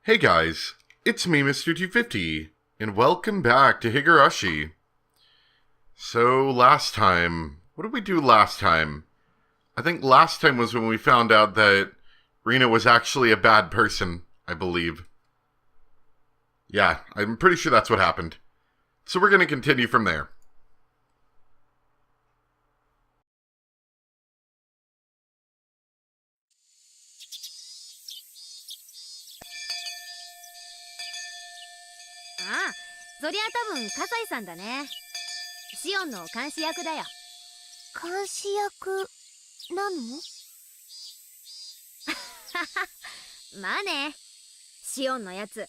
Hey guys, it's me, Mr. 250, and welcome back to Higurashi. So, last time, what did we do last time? I think last time was when we found out that Rina was actually a bad person, I believe. Yeah, I'm pretty sure that's what happened. So we're gonna continue from there. Ah, そりゃ多分葛西さんだね。シオンの監視役だよ。監視役なの？まあね。シオンのやつ、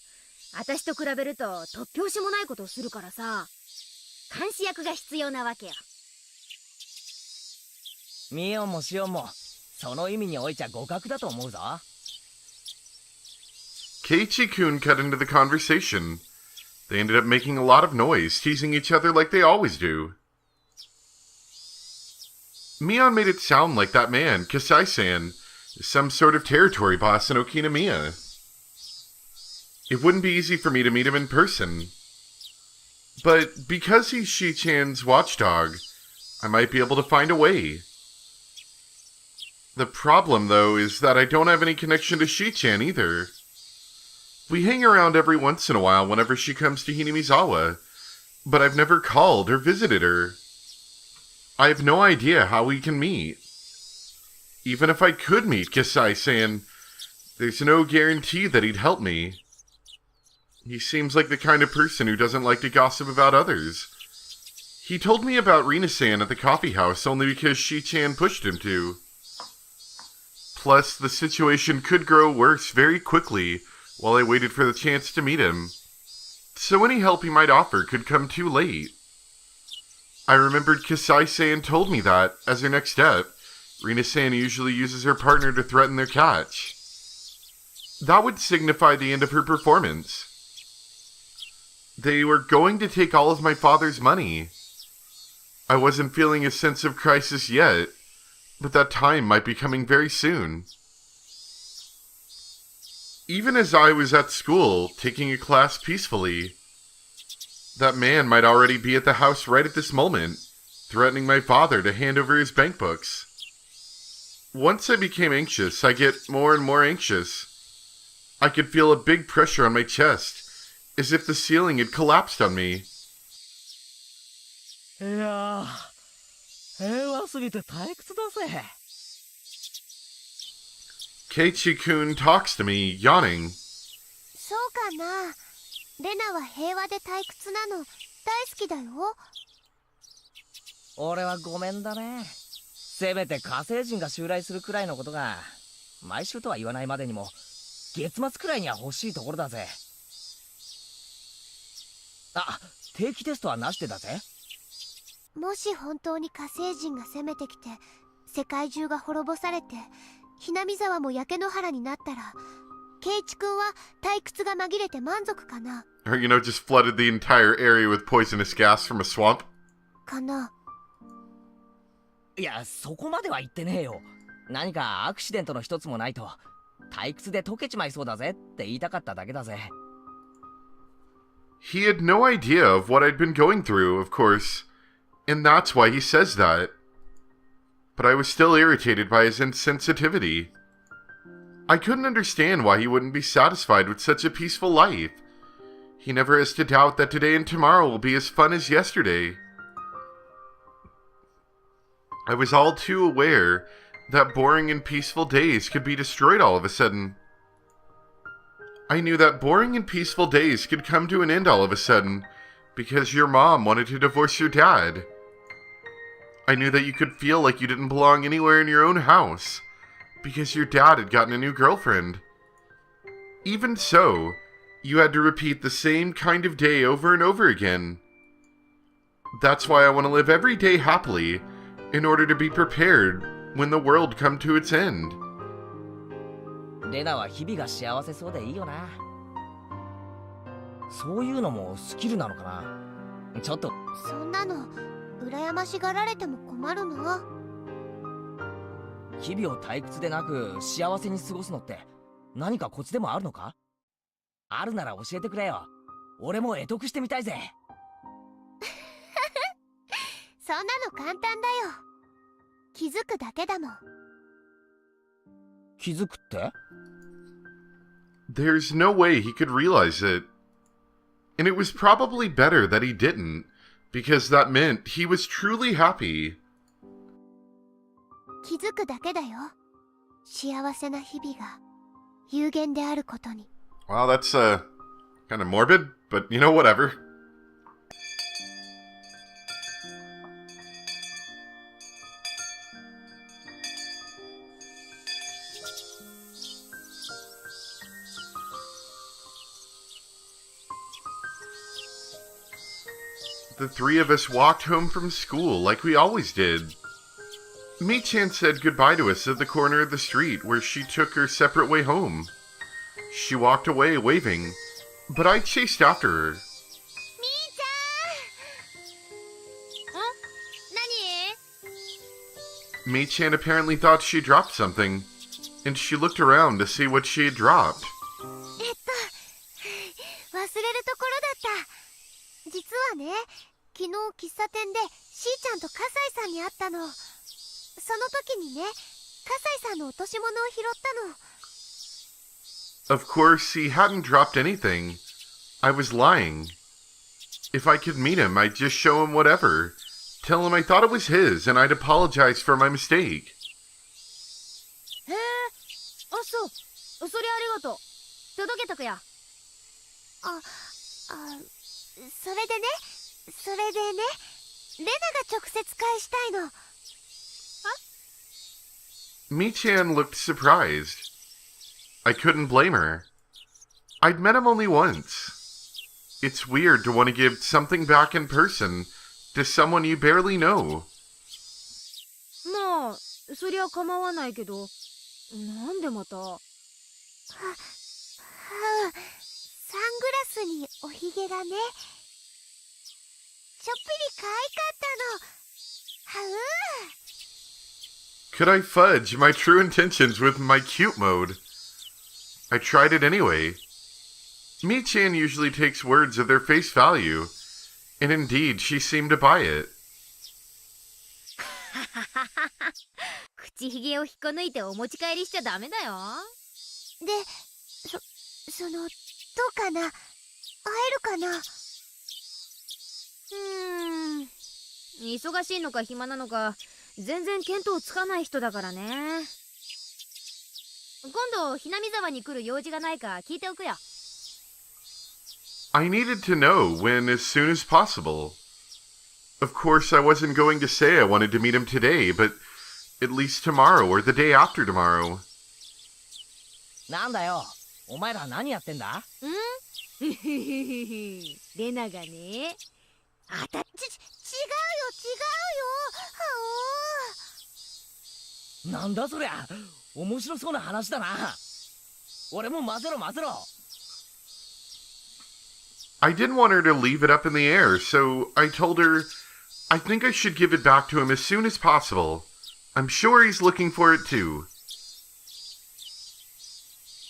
私と比べると突拍子もないことをするからさ、監視役が必要なわけよ。ミオンもシオンもその意味においちゃ互角だと思うぞ。Keiichi-kun cut into the conversation. They ended up making a lot of noise, teasing each other like they always do. Mion made it sound like that man, Kasai-san, is some sort of territory boss in Okinamiya. It wouldn't be easy for me to meet him in person. But because he's Shi-chan's watchdog, I might be able to find a way. The problem, though, is that I don't have any connection to Shi-chan either. We hang around every once in a while whenever she comes to Hinamizawa, but I've never called or visited her. I have no idea how we can meet. Even if I could meet Kasai-san, there's no guarantee that he'd help me. He seems like the kind of person who doesn't like to gossip about others. He told me about Rina-san at the coffee house only because Shi-chan pushed him to. Plus, the situation could grow worse very quickly while I waited for the chance to meet him. So any help he might offer could come too late. I remembered Kasai-san told me that, as her next step, Rina-san usually uses her partner to threaten their catch. That would signify the end of her performance. They were going to take all of my father's money. I wasn't feeling a sense of crisis yet, but that time might be coming very soon. Even as I was at school, taking a class peacefully, that man might already be at the house right at this moment, threatening my father to hand over his bank books. Once I became anxious, I get more and more anxious. I could feel a big pressure on my chest, as if the ceiling had collapsed on me. いやー、平和すぎて退屈だぜ。Keiichi-kun talks to me, yawning. そうかな。レナは平和で退屈なの大好きだよ。俺はごめんだね。せめて火星人が襲来するくらいのことが毎週とは言わないまでにも月末くらいには欲しいところだぜ。あ、定期テストはなしでだぜ。もし本当に火星人が攻めてきて世界中が滅ぼされてひなみ沢も焼け野原になったら、ケイチ君は退屈が紛れて満足かな。Or, just flooded the entire area with poisonous gas from a swamp? かな。いや、そこまでは言ってねえよ。何かアクシデントの一つもないと退屈で溶けちまいそうだぜって言いたかっただけだぜ。He had no idea of what I'd been going through, of course, and that's why he says that. But I was still irritated by his insensitivity. I couldn't understand why he wouldn't be satisfied with such a peaceful life. He never has to doubt that today and tomorrow will be as fun as yesterday. I was all too aware that boring and peaceful days could be destroyed all of a sudden. I knew that boring and peaceful days could come to an end all of a sudden because your mom wanted to divorce your dad. I knew that you could feel like you didn't belong anywhere in your own house because your dad had gotten a new girlfriend. Even so, you had to repeat the same kind of day over and over again. That's why I want to live every day happily in order to be prepared when the world come to its end. レナは日々が幸せそうでいいよな。そういうのもスキルなのかな。ちょっとそんなの羨ましがられても困るの。日々を退屈でなく幸せに過ごすのって何かコツでもあるのか？あるなら教えてくれよ。俺も会得してみたいぜ。そんなの簡単だよ。気づくだけだもん。気づくって？ There's no way he could realize it. And it was probably better that he didn't, because that meant he was truly happy. 気づくだけだよ。幸せな日々が有限であることに。Well, that's, kind of morbid, but you know, whatever. The three of us walked home from school like we always did. Mei-chan said goodbye to us at the corner of the street where she took her separate way home. She walked away waving, but I chased after her. みーちゃん。何？ Mei-chan apparently thought she dropped something, and she looked around to see what she had dropped. 忘れるところだった。実はね、昨日喫茶店でしーちゃんと葛西さんに会ったの。その時にね、葛西さんの落とし物を拾ったの。Of course, he hadn't dropped anything. I was lying. If I could meet him, I'd just show him whatever. Tell him I thought it was his, and I'd apologize for my mistake. へえ、あ、そう。それありがとう。届けとくよ。それでね、レナが直接返したいの。Mi-chan looked surprised. I couldn't blame her. I'd met him only once. It's weird to want to give something back in person to someone you barely know. まあ、そりゃ構わないけど、なんでまた。サングラスにおひげがね、ちょっぴり可愛かったの。Could I fudge my true intentions with my cute mode? I tried it anyway. Mi-chan usually takes words at their face value, and indeed she seemed to buy it. 口ひげを引っこ抜いてお持ち帰りしちゃダメだよ。で、どうかな？会えるかな？忙しいのか暇なのか全然見当つかない人だからね。今度ひなみ沢に来る用事がないか聞いておくよ。I needed to know when as soon as possible. Of course, I wasn't going to say I wanted to meet him today, but at least tomorrow or the day after tomorrow. なんだよ、お前ら何やってんだ？レナがね、違うよ。なんだそりゃ、面白そうな話だな。俺も混ぜろ。I didn't want her to leave it up in the air, so I told her I think I should give it back to him as soon as possible. I'm sure he's looking for it too.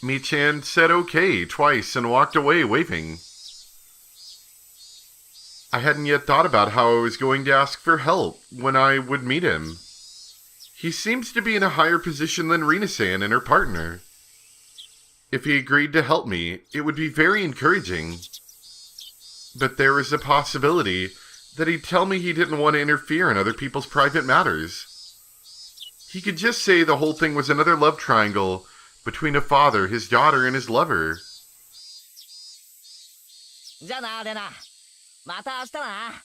Mi-chan said okay twice and walked away waving. I hadn't yet thought about how I was going to ask for help when I would meet him. He seems to be in a higher position than Rina-san and her partner. If he agreed to help me, it would be very encouraging. But there was a possibility that he'd tell me he didn't want to interfere in other people's private matters. He could just say the whole thing was another love triangle between a father, his daughter, and his lover. じゃあな、レナ。また明日な。また明日ね。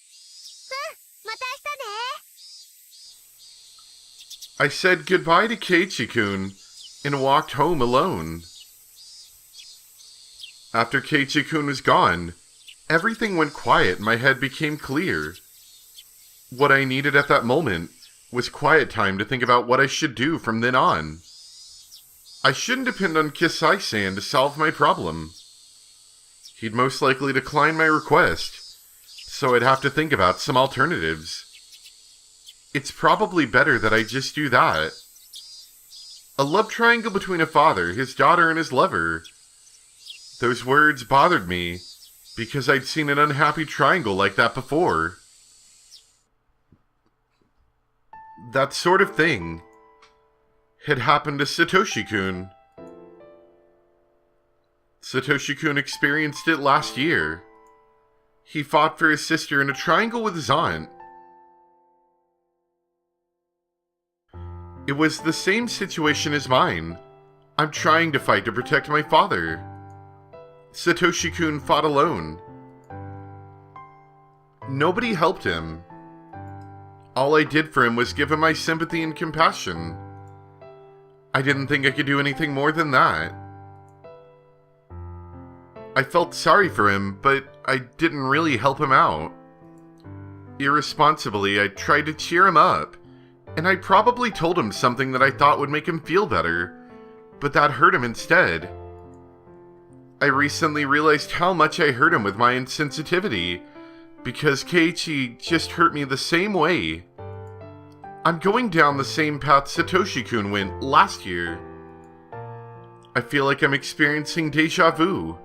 I said goodbye to Keiichi-kun and walked home alone. After Keiichi-kun was gone, everything went quiet and my head became clear. What I needed at that moment was quiet time to think about what I should do from then on. I shouldn't depend on Kisai-san to solve my problem. He'd most likely decline my request, so I'd have to think about some alternatives. It's probably better that I just do that. A love triangle between a father, his daughter, and his lover. Those words bothered me because I'd seen an unhappy triangle like that before. That sort of thing had happened to Satoshi-kun. Satoshi-kun experienced it last year. He fought for his sister in a triangle with his aunt. It was the same situation as mine. I'm trying to fight to protect my father. Satoshi-kun fought alone. Nobody helped him. All I did for him was give him my sympathy and compassion. I didn't think I could do anything more than that. I felt sorry for him, but I didn't really help him out. Irresponsibly, I tried to cheer him up, and I probably told him something that I thought would make him feel better, but that hurt him instead. I recently realized how much I hurt him with my insensitivity, because Keiichi just hurt me the same way. I'm going down the same path Satoshi-kun went last year. I feel like I'm experiencing deja vu.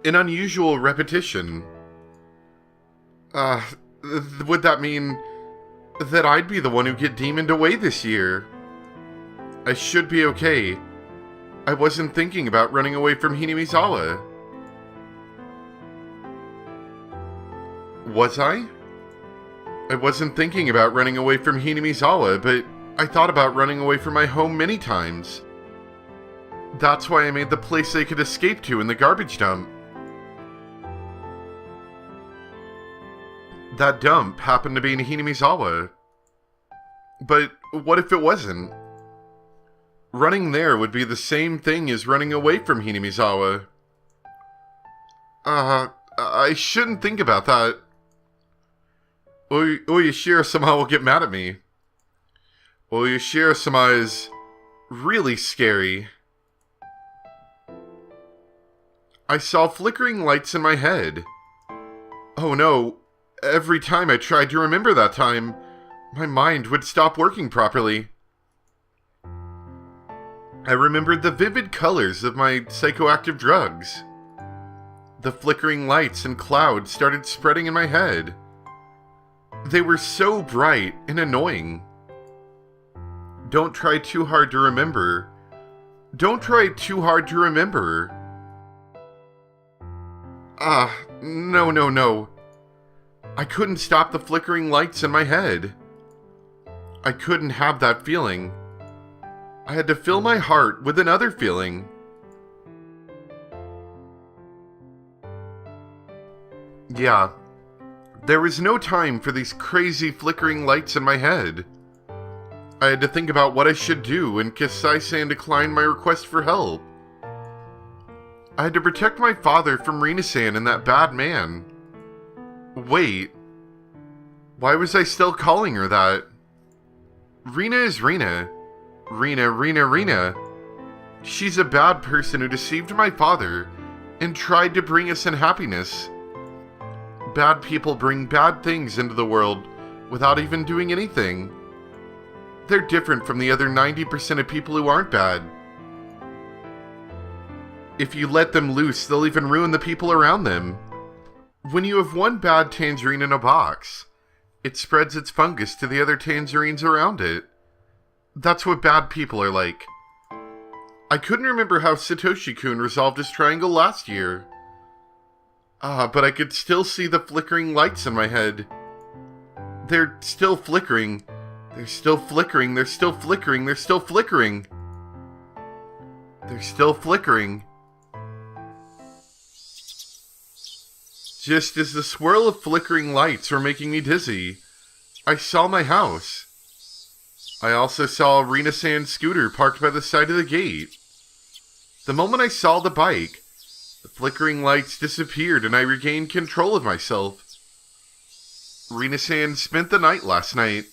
An unusual repetition. Would that mean that I'd be the one who get demoned away this year? I should be okay. I wasn't thinking about running away from Hinamizawa. Was I? I wasn't thinking about running away from Hinamizawa, but I thought about running away from my home many times. That's why I made the place they could escape to in the garbage dump. That dump happened to be in Hinamizawa. But what if it wasn't? Running there would be the same thing as running away from Hinamizawa. I shouldn't think about that. Oyashiro-sama will get mad at me. Oyashiro-sama is really scary. I saw flickering lights in my head. Oh no, every time I tried to remember that time, my mind would stop working properly. I remembered the vivid colors of my psychoactive drugs. The flickering lights and clouds started spreading in my head. They were so bright and annoying. Don't try too hard to remember. Don't try too hard to remember. No. I couldn't stop the flickering lights in my head. I couldn't have that feeling. I had to fill my heart with another feeling. Yeah, there was no time for these crazy flickering lights in my head. I had to think about what I should do and Kasai-san declined my request for help. I had to protect my father from Rina-san and that bad man. Wait, why was I still calling her that? Rina is Rina. Rina. She's a bad person who deceived my father and tried to bring us unhappiness. Bad people bring bad things into the world without even doing anything. They're different from the other 90% of people who aren't bad. If you let them loose, they'll even ruin the people around them. When you have one bad tangerine in a box, it spreads its fungus to the other tangerines around it. That's what bad people are like. I couldn't remember how Satoshi-kun resolved his triangle last year. But I could still see the flickering lights in my head. They're still flickering. They're still flickering. They're still flickering. They're still flickering. They're still flickering. Just as the swirl of flickering lights were making me dizzy, I saw my house. I also saw a Rina-san scooter parked by the side of the gate. The moment I saw the bike, the flickering lights disappeared and I regained control of myself. Rina-san spent the night last night.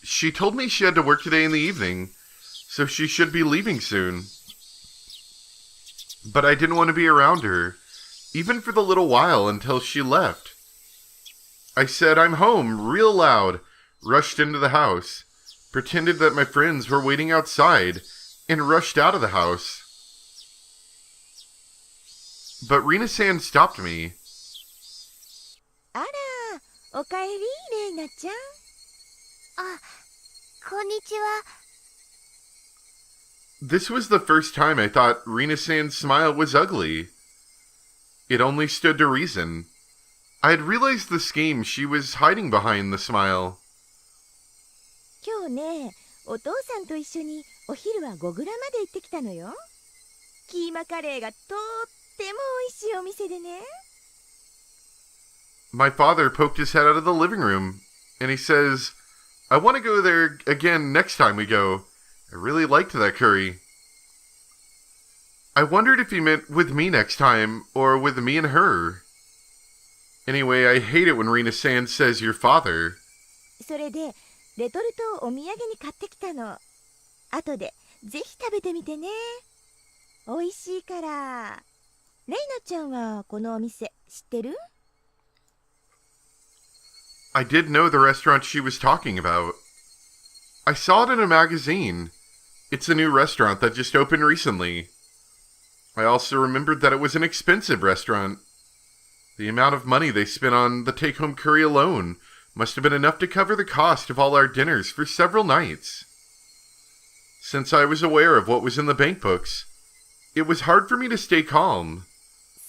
She told me she had to work today in the evening, so she should be leaving soon. But I didn't want to be around her, even for the little while until she left. I said, "I'm home," real loud, rushed into the house, pretended that my friends were waiting outside, and rushed out of the house. But Rina-san stopped me. あら、おかえり、レイナちゃん。あ、こんにちは。 This was the first time I thought Rina-san's smile was ugly. It only stood to reason. I had realized the scheme she was hiding behind the smile. 今日ね、お父さんと一緒にお昼は5グラまで行ってきたのよ。キーマカレーがとっても美味しいお店でね。My father poked his head out of the living room, and he says, I want to go there again next time we go. I really liked that curry. I wondered if he meant with me next time, or with me and her. Anyway, I hate it when Rina-san says your father. それで、レトルトをお土産に買ってきたの。後でぜひ食べてみてね。美味しいから。レイナちゃんはこのお店知ってる？ I did know the restaurant she was talking about. I saw it in a magazine. It's a new restaurant that just opened recently. I also remembered that it was an expensive restaurant. The amount of money they spent on the take-home curry alone must have been enough to cover the cost of all our dinners for several nights. Since I was aware of what was in the bank books, it was hard for me to stay calm.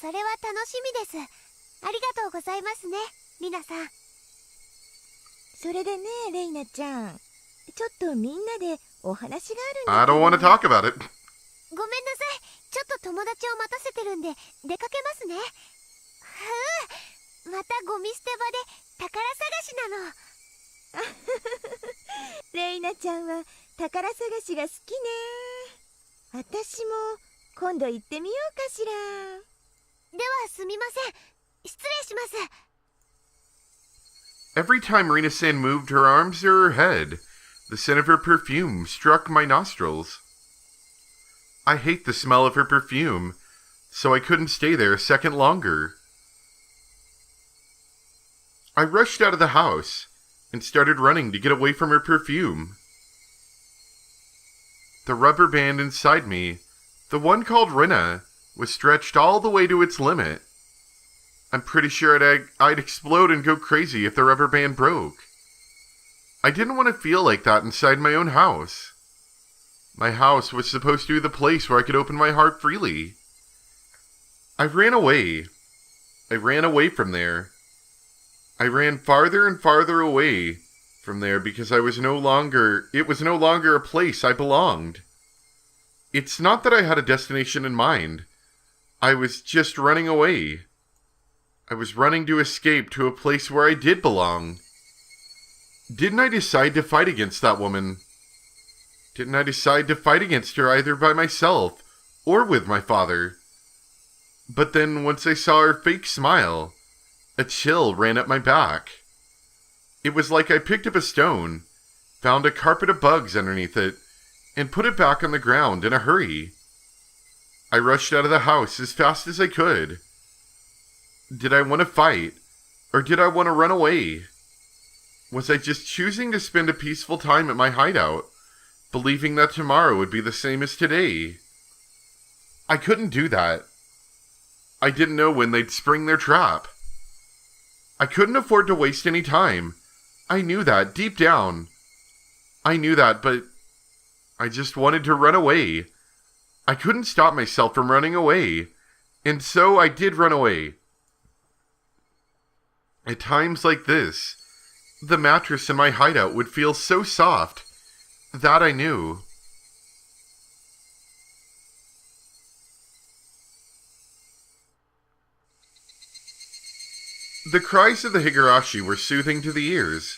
それは楽しみです。ありがとうございますね、リナさん。それでね、レイナちゃん。ちょっとみんなでお話があるんだけど。 I don't want to talk about it. ごめんなさい。ちょっと友達を待たせてるんで出かけますね。またゴミ捨て場で宝探しなの。レイナちゃんは宝探しが好きね。私も今度行ってみようかしら。ではすみません。失礼します。 Every time Rina-san moved her arms or her head, the scent of her perfume struck my nostrils. I hate the smell of her perfume, so I couldn't stay there a second longer. I rushed out of the house and started running to get away from her perfume. The rubber band inside me, the one called Rina, was stretched all the way to its limit. I'm pretty sure I'd explode and go crazy if the rubber band broke. I didn't want to feel like that inside my own house. My house was supposed to be the place where I could open my heart freely. I ran away. I ran away from there. I ran farther and farther away from there because it was no longer a place I belonged. It's not that I had a destination in mind. I was just running away. I was running to escape to a place where I did belong. Didn't I decide to fight against that woman? Didn't I decide to fight against her either by myself or with my father? But then once I saw her fake smile, a chill ran up my back. It was like I picked up a stone, found a carpet of bugs underneath it, and put it back on the ground in a hurry. I rushed out of the house as fast as I could. Did I want to fight, or did I want to run away? Was I just choosing to spend a peaceful time at my hideout, believing that tomorrow would be the same as today? I couldn't do that. I didn't know when they'd spring their trap. I couldn't afford to waste any time. I knew that deep down. I knew that, but I just wanted to run away. I couldn't stop myself from running away, and so I did run away. At times like this, the mattress in my hideout would feel so soft. That I knew. The cries of the Higurashi were soothing to the ears.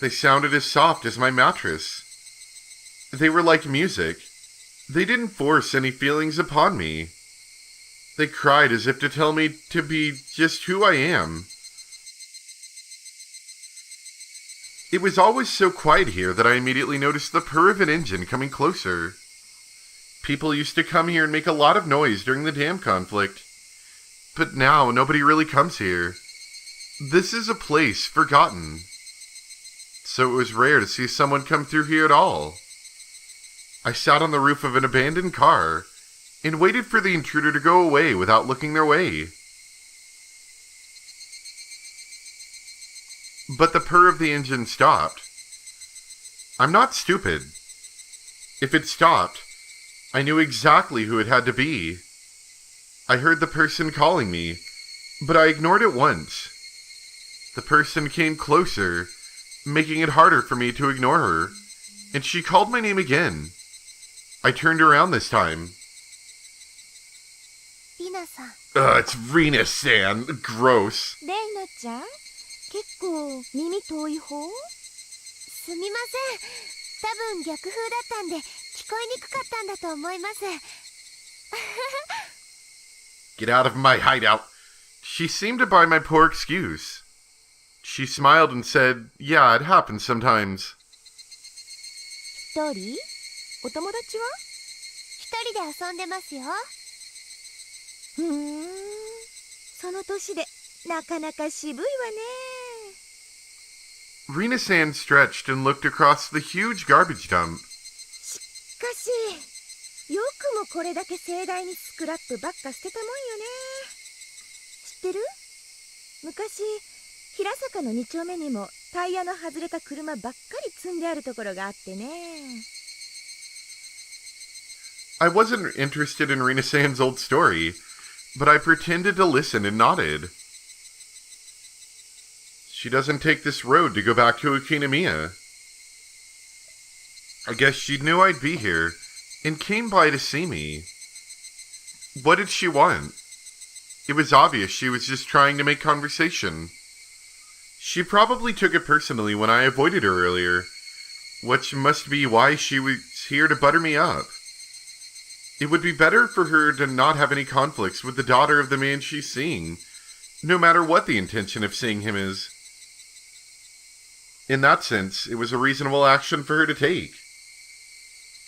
They sounded as soft as my mattress. They were like music. They didn't force any feelings upon me. They cried as if to tell me to be just who I am. It was always so quiet here that I immediately noticed the purr of an engine coming closer. People used to come here and make a lot of noise during the dam conflict. But now nobody really comes here. This is a place forgotten. So it was rare to see someone come through here at all. I sat on the roof of an abandoned car and waited for the intruder to go away without looking their way. But the purr of the engine stopped. I'm not stupid. If it stopped, I knew exactly who it had to be. I heard the person calling me, but I ignored it once. The person came closer, making it harder for me to ignore her, and she called my name again. I turned around this time. リナさん。 It's Rena-san. Gross. レイナちゃん、結構耳遠い方？すみません。多分逆風だったんで聞こえにくかったんだと思います。 Get out of my hideout. She seemed to buy my poor excuse. She smiled and said, yeah, it happens sometimes. 一人？お友達は？一人で遊んでますよ。その年でなかなか渋いわね。 Rena-san stretched and looked across the huge garbage dump. しかし、よくもこれだけ盛大にスクラップばっか捨てたもんよね。知ってる？昔、平坂の2丁目にもタイヤの外れた車ばっかり積んであるところがあってね。 I wasn't interested in Rena-san's old story, but I pretended to listen and nodded. She doesn't take this road to go back to Okinamiya. I guess she knew I'd be here and came by to see me. What did she want? It was obvious she was just trying to make conversation. She probably took it personally when I avoided her earlier, which must be why she was here to butter me up. It would be better for her to not have any conflicts with the daughter of the man she's seeing, no matter what the intention of seeing him is. In that sense, it was a reasonable action for her to take.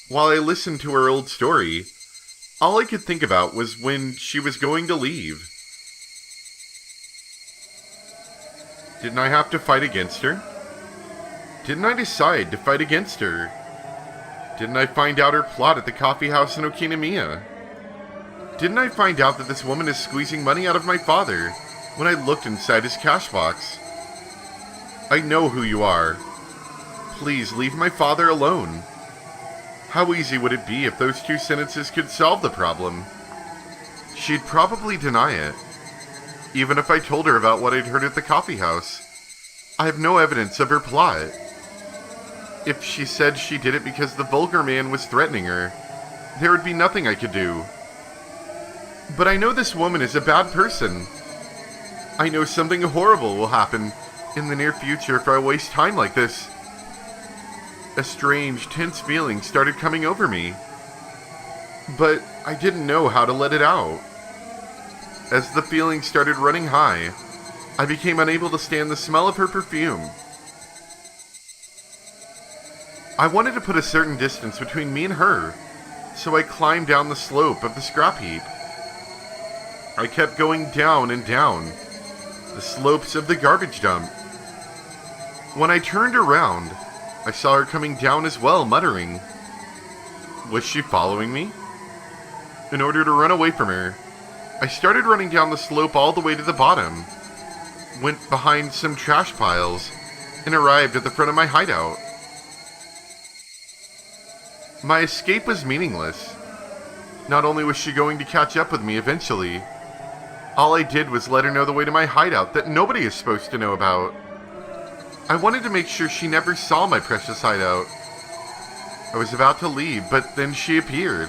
While I listened to her old story, all I could think about was when she was going to leave. Didn't I have to fight against her? Didn't I decide to fight against her? Didn't I find out her plot at the coffee house in Okinamiya? Didn't I find out that this woman is squeezing money out of my father when I looked inside his cash box? I know who you are. Please leave my father alone. How easy would it be if those two sentences could solve the problem? She'd probably deny it, even if I told her about what I'd heard at the coffee house. I have no evidence of her plot. If she said she did it because the vulgar man was threatening her, there would be nothing I could do. But I know this woman is a bad person. I know something horrible will happen in the near future if I waste time like this. A strange, tense feeling started coming over me, but I didn't know how to let it out. As the feeling started running high, I became unable to stand the smell of her perfume. I wanted to put a certain distance between me and her, so I climbed down the slope of the scrap heap. I kept going down and down, the slopes of the garbage dump. When I turned around, I saw her coming down as well, muttering. Was she following me? In order to run away from her, I started running down the slope all the way to the bottom, went behind some trash piles, and arrived at the front of my hideout. My escape was meaningless. Not only was she going to catch up with me eventually, all I did was let her know the way to my hideout that nobody is supposed to know about. I wanted to make sure she never saw my precious hideout. I was about to leave, but then she appeared.